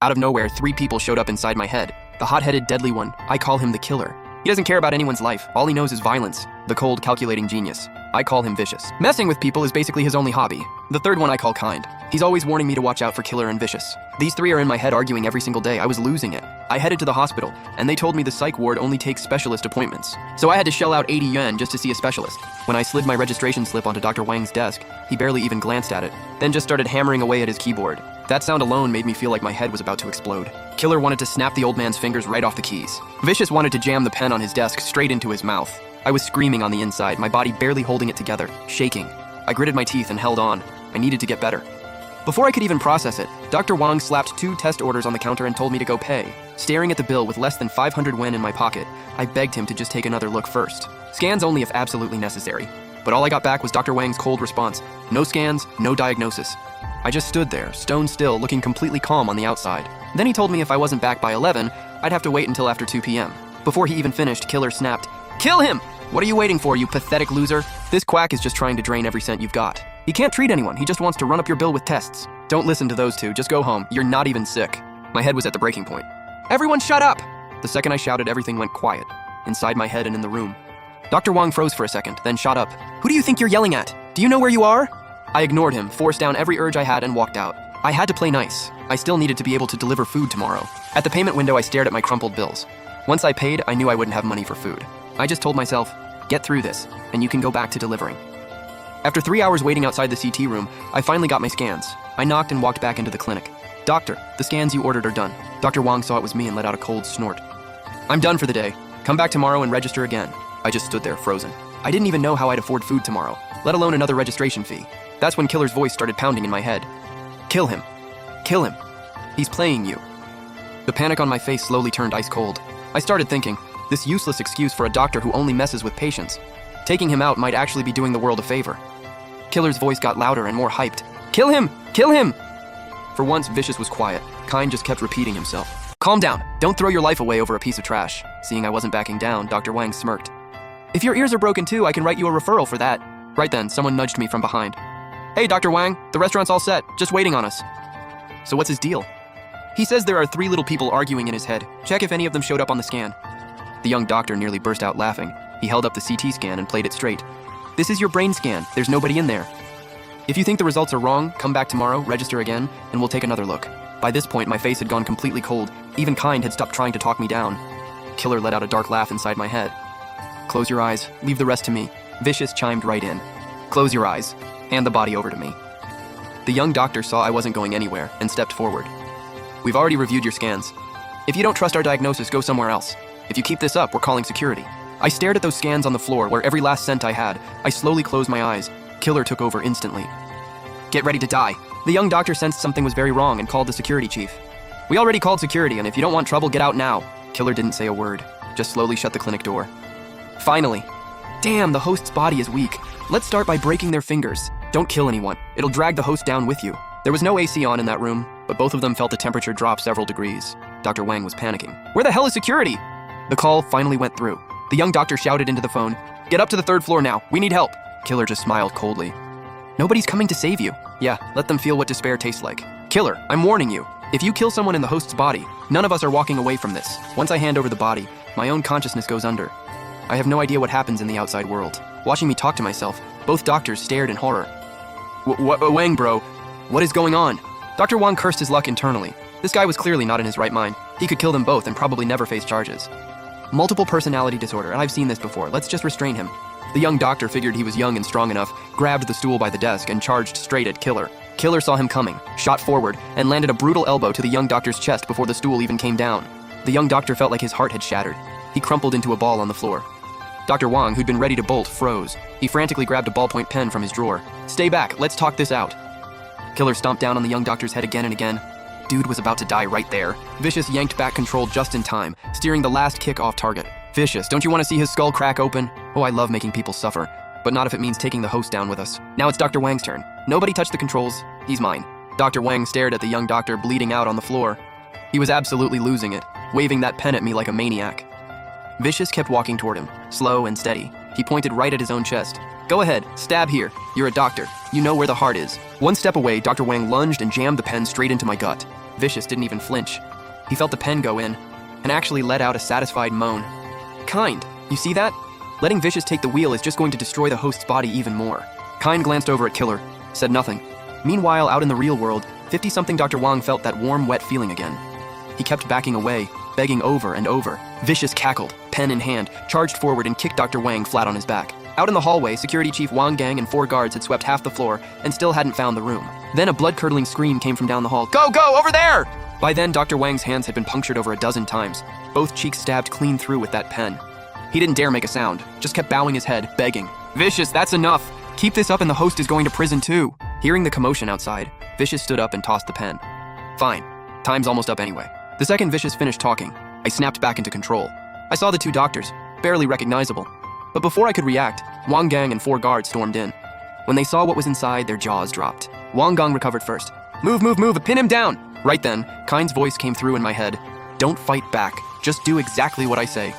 Out of nowhere, 3 people showed up inside my head. The hot-headed, deadly one, I call him the killer. He doesn't care about anyone's life. All he knows is violence. The cold, calculating genius. I call him Vicious. Messing with people is basically his only hobby. The third one I call Kind. He's always warning me to watch out for Killer and Vicious. These 3 are in my head arguing every single day. I was losing it. I headed to the hospital, and they told me the psych ward only takes specialist appointments. So I had to shell out 80 yuan just to see a specialist. When I slid my registration slip onto Dr. Wang's desk, he barely even glanced at it, then just started hammering away at his keyboard. That sound alone made me feel like my head was about to explode. Killer wanted to snap the old man's fingers right off the keys. Vicious wanted to jam the pen on his desk straight into his mouth. I was screaming on the inside, my body barely holding it together, shaking. I gritted my teeth and held on. I needed to get better. Before I could even process it, Dr. Wang slapped 2 test orders on the counter and told me to go pay. Staring at the bill with less than 500 yuan in my pocket, I begged him to just take another look first. Scans only if absolutely necessary. But all I got back was Dr. Wang's cold response. No scans, no diagnosis. I just stood there, stone still, looking completely calm on the outside. Then he told me if I wasn't back by 11, I'd have to wait until after 2 p.m. Before he even finished, Killer snapped, "Kill him! What are you waiting for, you pathetic loser? This quack is just trying to drain every cent you've got. He can't treat anyone, he just wants to run up your bill with tests. Don't listen to those 2, just go home. You're not even sick." My head was at the breaking point. "Everyone shut up!" The second I shouted, everything went quiet, inside my head and in the room. Dr. Wang froze for a second, then shot up. "Who do you think you're yelling at? Do you know where you are?" I ignored him, forced down every urge I had, and walked out. I had to play nice. I still needed to be able to deliver food tomorrow. At the payment window, I stared at my crumpled bills. Once I paid, I knew I wouldn't have money for food. I just told myself, get through this, and you can go back to delivering. After 3 hours waiting outside the CT room, I finally got my scans. I knocked and walked back into the clinic. "Doctor, the scans you ordered are done." Dr. Wang saw it was me and let out a cold snort. "I'm done for the day. Come back tomorrow and register again." I just stood there, frozen. I didn't even know how I'd afford food tomorrow, let alone another registration fee. That's when Killer's voice started pounding in my head. "Kill him. Kill him. He's playing you." The panic on my face slowly turned ice cold. I started thinking, this useless excuse for a doctor who only messes with patients. Taking him out might actually be doing the world a favor. Killer's voice got louder and more hyped. "Kill him! Kill him!" For once, Vicious was quiet. Kind just kept repeating himself. "Calm down. Don't throw your life away over a piece of trash." Seeing I wasn't backing down, Dr. Wang smirked. "If your ears are broken too, I can write you a referral for that." Right then, someone nudged me from behind. "Hey, Dr. Wang, the restaurant's all set, just waiting on us." So what's his deal? He says there are 3 little people arguing in his head. Check if any of them showed up on the scan. The young doctor nearly burst out laughing. He held up the CT scan and played it straight. "This is your brain scan. There's nobody in there. If you think the results are wrong, come back tomorrow, register again, and we'll take another look." By this point, my face had gone completely cold. Even Kind had stopped trying to talk me down. Killer let out a dark laugh inside my head. "Close your eyes. Leave the rest to me." Vicious chimed right in. "Close your eyes. Hand the body over to me." The young doctor saw I wasn't going anywhere and stepped forward. "We've already reviewed your scans. If you don't trust our diagnosis, go somewhere else. If you keep this up, we're calling security." I stared at those scans on the floor where every last cent I had. I slowly closed my eyes. Killer took over instantly. "Get ready to die." The young doctor sensed something was very wrong and called the security chief. "We already called security, and if you don't want trouble, get out now." Killer didn't say a word, just slowly shut the clinic door. Finally. Damn, the host's body is weak. Let's start by breaking their fingers. Don't kill anyone. It'll drag the host down with you. There was no AC on in that room, but both of them felt the temperature drop several degrees. Dr. Wang was panicking. "Where the hell is security?" The call finally went through. The young doctor shouted into the phone, "Get up to the 3rd floor now. We need help." Killer just smiled coldly. "Nobody's coming to save you." "Yeah, let them feel what despair tastes like." "Killer, I'm warning you. If you kill someone in the host's body, none of us are walking away from this. Once I hand over the body, my own consciousness goes under. I have no idea what happens in the outside world." Watching me talk to myself, both doctors stared in horror. Wang, bro, what is going on?" Dr. Wang cursed his luck internally. This guy was clearly not in his right mind. He could kill them both and probably never face charges. "Multiple personality disorder, and I've seen this before. Let's just restrain him." The young doctor figured he was young and strong enough, grabbed the stool by the desk, and charged straight at Killer. Killer saw him coming, shot forward, and landed a brutal elbow to the young doctor's chest before the stool even came down. The young doctor felt like his heart had shattered. He crumpled into a ball on the floor. Dr. Wang, who'd been ready to bolt, froze. He frantically grabbed a ballpoint pen from his drawer. "Stay back, let's talk this out." Killer stomped down on the young doctor's head again and again. Dude was about to die right there. Vicious yanked back control just in time, steering the last kick off target. "Vicious, don't you want to see his skull crack open?" Oh, I love making people suffer, but not if it means taking the host down with us. Now it's Dr. Wang's turn. Nobody touch the controls. He's mine. Dr. Wang stared at the young doctor bleeding out on the floor. He was absolutely losing it, waving that pen at me like a maniac. Vicious kept walking toward him, slow and steady. He pointed right at his own chest. "Go ahead, stab here. You're a doctor. You know where the heart is." One step away, Dr. Wang lunged and jammed the pen straight into my gut. Vicious didn't even flinch. He felt the pen go in, and actually let out a satisfied moan. Kind, you see that? Letting Vicious take the wheel is just going to destroy the host's body even more. Kind glanced over at Killer, said nothing. Meanwhile, out in the real world, 50-something Dr. Wang felt that warm, wet feeling again. He kept backing away, begging over and over. Vicious cackled, pen in hand, charged forward and kicked Dr. Wang flat on his back. Out in the hallway, Security Chief Wang Gang and 4 guards had swept half the floor and still hadn't found the room. Then a blood-curdling scream came from down the hall. Go, go, over there! By then, Dr. Wang's hands had been punctured over a dozen times, both cheeks stabbed clean through with that pen. He didn't dare make a sound, just kept bowing his head, begging. Vicious, that's enough! Keep this up and the host is going to prison too! Hearing the commotion outside, Vicious stood up and tossed the pen. Fine. Time's almost up anyway. The second Vicious finished talking, I snapped back into control. I saw the 2 doctors, barely recognizable. But before I could react, Wang Gang and 4 guards stormed in. When they saw what was inside, their jaws dropped. Wang Gang recovered first. Move, move, move, pin him down! Right then, Kind's voice came through in my head. Don't fight back. Just do exactly what I say.